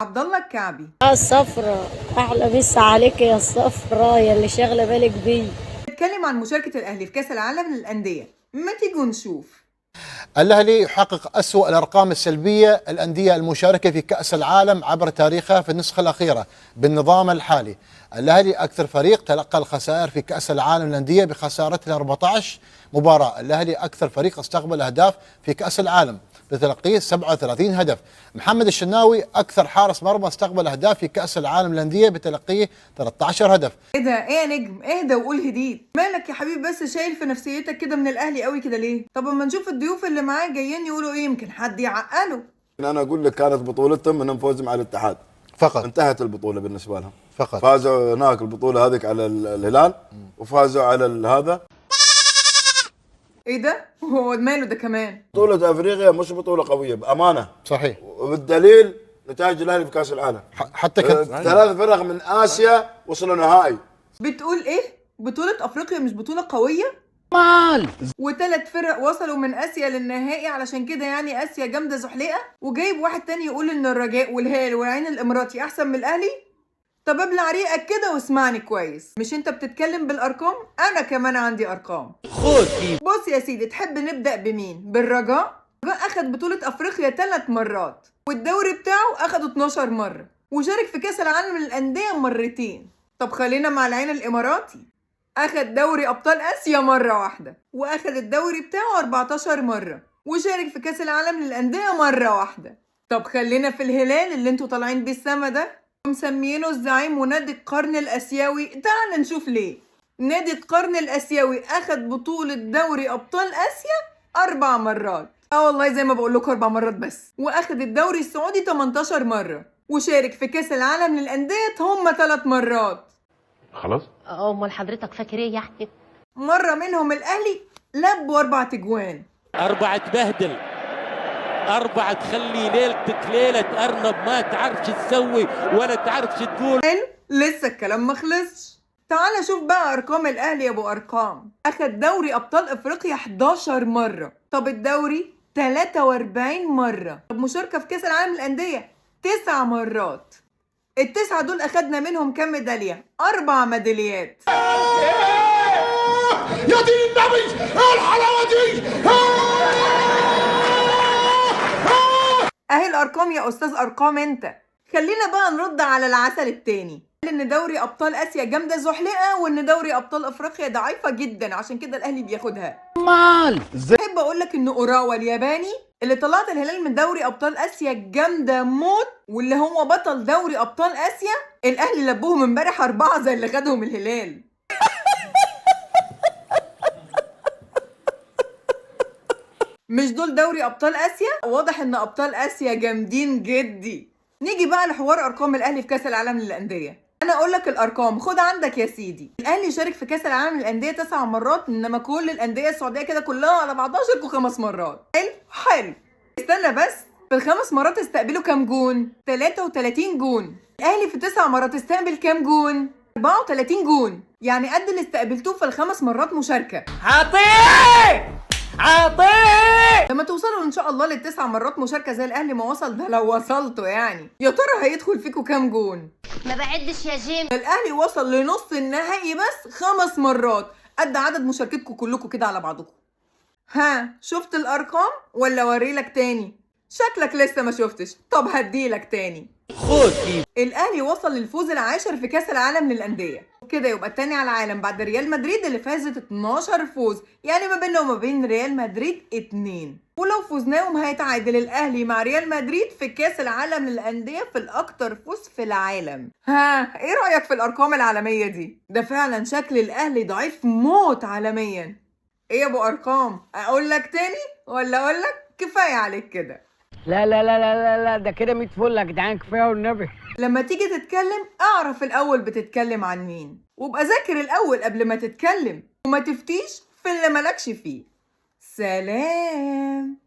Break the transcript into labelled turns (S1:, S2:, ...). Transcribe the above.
S1: عبد الله الكعبي.
S2: الصفرة احلى مسا عليك يا الصفرة يا اللي شاغله بالك بيه.
S1: نتكلم عن مشاركة الأهلي في كأس العالم للأندية، ما تيجوا نشوف.
S3: الأهلي يحقق أسوأ الأرقام السلبية الأندية المشاركة في كأس العالم عبر تاريخها في النسخة الأخيرة بالنظام الحالي. الأهلي أكثر فريق تلقى الخسائر في كأس العالم للأندية بخسارته 14 مباراة. الأهلي أكثر فريق استقبل أهداف في كأس العالم بتلقيه 37 هدف. محمد الشناوي أكثر حارس مرمى استقبل أهداف في كأس العالم للأندية بتلقيه 13 هدف.
S1: ايه ده؟ ايه يا نجم؟ اهدى وقول هديت. مالك يا حبيبي بس شايل في نفسيتك كده من الأهلي قوي كده ليه؟ طب اما نشوف الضيوف اللي معاه جايين يقولوا ايه، يمكن حد يعقله.
S4: انا اقول لك كانت بطولتهم انهم فوزهم على الاتحاد
S3: فقط.
S4: انتهت البطوله بالنسبه لهم
S3: فقط.
S4: فازوا هناك البطوله هذيك على الهلال وفازوا على هذا.
S1: ايه ده؟ هو ماله ده كمان؟
S4: بطوله افريقيا مش بطوله قويه بامانه.
S3: صحيح.
S4: وبالدليل نتائج الاهلي في كاس العالم.
S3: حتى كان
S4: 3 فرق من اسيا وصلوا نهائي.
S1: بتقول ايه؟ بطولة افريقيا مش بطولة قوية؟ و3 فرق وصلوا من اسيا للنهائي، علشان كده يعني اسيا جامدة زحليقة، وجايب واحد تاني يقول ان الرجاء والهلال والعين الاماراتي احسن من الاهلي؟ طب ابلع ريقك كده واسمعني كويس، مش انت بتتكلم بالارقام؟ انا كمان عندي ارقام. بص يا سيدي، تحب نبدأ بمين؟ بالرجاء. الرجاء اخد بطولة افريقيا 3 مرات، والدوري بتاعه اخده 12 مرة، وشارك في كاس العالم للأندية مرتين. طب خلينا مع العين الاماراتي، اخد دوري ابطال اسيا مرة واحدة، واخد الدوري بتاعه 14 مرة، وشارك في كاس العالم للأندية مرة واحدة. طب خلينا في الهلال اللي انتوا طالعين بيه السما ده، مسميينه الزعيم ونادي القرن الاسيوي. تعال نشوف ليه. نادي القرن الاسيوي اخد بطولة دوري ابطال اسيا 4 مرات. والله زي ما بقول لكم 4 مرات بس. واخد الدوري السعودي 18 مرة، وشارك في كاس العالم للأندية هم 3 مرات.
S5: خلاص.
S2: امال حضرتك فاكر ايه يعني؟
S1: مرة منهم الاهلي لب و4 تجوان.
S6: 4 تبهدل، 4 تخلي ليلتك ليلة أرنب، ما تعرفش تسوي ولا تعرفش تقول.
S1: حلو، لسه الكلام مخلصش. تعال شوف بقى ارقام الاهلي يا ابو ارقام. اخد دوري ابطال افريقيا 11 مرة. طب الدوري 43 مرة. طب مشاركة في كاس العالم للأندية 9 مرات. ال9 دول اخدنا منهم كام ميدالية؟ 4 ميداليات.
S5: يا دين النبي ايه الحلاوه دي؟
S1: اهي الارقام يا استاذ ارقام انت. خلينا بقى نرد على العسل التاني، قال ان دوري ابطال اسيا جامده زحلقه، وان دوري ابطال افريقيا ضعيفه جدا، عشان كده الاهلي بياخدها. احب اقول لك ان اوراوا الياباني اللي طلعت الهلال من دوري ابطال اسيا جامده موت، واللي هو بطل دوري ابطال اسيا، الاهلي لبوهم امبارح 4 زي اللي خدهم الهلال. مش دول دوري ابطال اسيا؟ واضح ان ابطال اسيا جامدين جدي. نيجي بقى لحوار ارقام الاهلي في كاس العالم للانديه. انا اقول لك الارقام، خد عندك يا سيدي. الاهلي شارك في كاس العالم للانديه 9 مرات، انما كل الانديه السعوديه كده كلها على بعضها شاركوا 5 مرات. حلو. استنى بس، في ال5 مرات استقبلوا كام جون؟ 33 جون. الاهلي في 9 مرات استقبل كام جون؟ 34 جون، يعني قد اللي استقبلتوه في ال5 مرات مشاركه. لما توصلوا ان شاء الله ل9 مرات مشاركه زي الاهلي ما وصل ده، لو وصلتوا يعني، يا ترى هيدخل فيكم كام جون؟
S2: ما بعدش يا جيم.
S1: الاهلي وصل لنص النهائي بس 5 مرات، قد عدد مشاركتكم كلكم كده على بعضكم. ها، شفت الارقام ولا اوريلك تاني؟ شكلك لسه ما شفتش. طب هديلك تاني. الاهلي وصل للفوز العاشر في كاس العالم للانديه، كده يبقى التاني على العالم بعد ريال مدريد اللي فازت 12 فوز، يعني ما بيننا وما بين ريال مدريد 2. ولو فوزناهم هيتعادل الاهلي مع ريال مدريد في كاس العالم للانديه في الاكتر فوز في العالم. ها، ايه رايك في الارقام العالميه دي؟ ده فعلا شكل الاهلي ضعيف موت عالميا. ايه يا ابو ارقام، اقول لك تاني ولا اقول لك كفايه عليك كده؟
S7: لا لا لا لا لا لا، ده كده 100 فل يا جدعان، كفايه والنبي.
S1: لما تيجي تتكلم اعرف الاول بتتكلم عن مين، وابقى ذاكر الاول قبل ما تتكلم، وما تفتيش في اللي مالكش فيه. سلام.